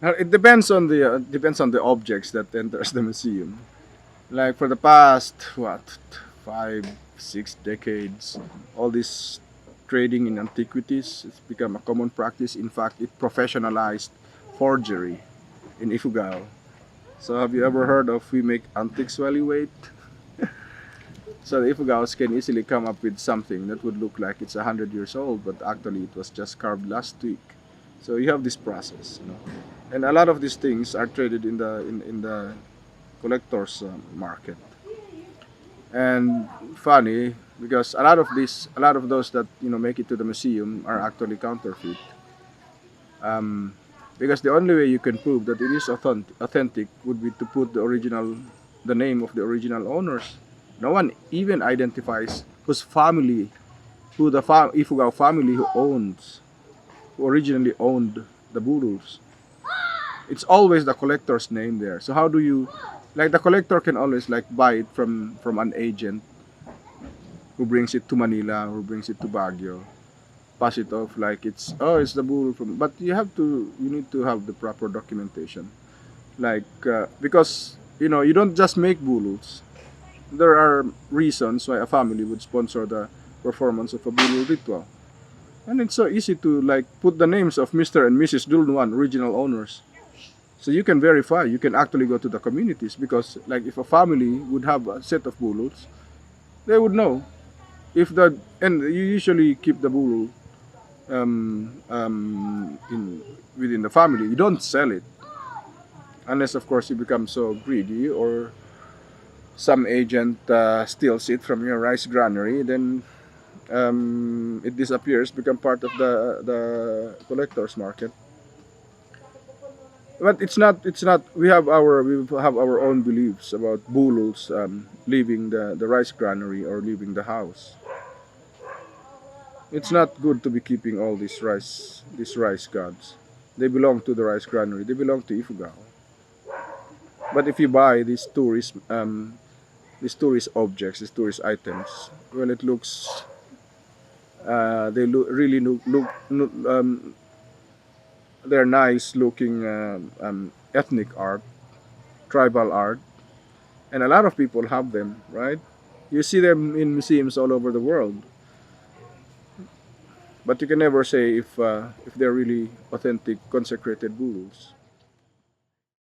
It depends on the objects that enters the museum. Like for the past what 5 6 decades, all this trading in antiquities it's become a common practice. In fact, it professionalized forgery in Ifugao. So have you ever heard of we make antiques while you wait? So the Ifugaos can easily come up with something that would look like it's 100 years old, but actually it was just carved last week. So you have this process, and a lot of these things are traded in the collectors market. And funny because a lot of those that make it to the museum are actually counterfeit. Um, because the only way you can prove that it is authentic would be to put the name of the original owners. No one even identifies whose family, who the Ifugao family who originally owned the burros. It's always the collector's name there. So how do you, like the collector can always like buy it from an agent who brings it to Manila, who brings it to Baguio, pass it off like it's the burro from. But you need to have the proper documentation, like because you don't just make burros. There are reasons why a family would sponsor the performance of a burro ritual. And it's so easy to like put the names of Mr. and Mrs. Dulnuan, original owners. So you can verify, you can actually go to the communities because like if a family would have a set of bullets, they would know if the and you usually keep the bull in within the family. You don't sell it unless of course you become so greedy or some agent steals it from your rice granary, then it disappears, become part of the collector's market. But it's not we have our own beliefs about bullets leaving the rice granary or leaving the house. It's not good to be keeping all these rice gods. They belong to the rice granary. They belong to Ifugao. But if you buy these tourist objects, these tourist items, well, it looks they look really they're nice looking ethnic art, tribal art, and a lot of people have them, right? You see them in museums all over the world, but you can never say if they're really authentic consecrated bulls.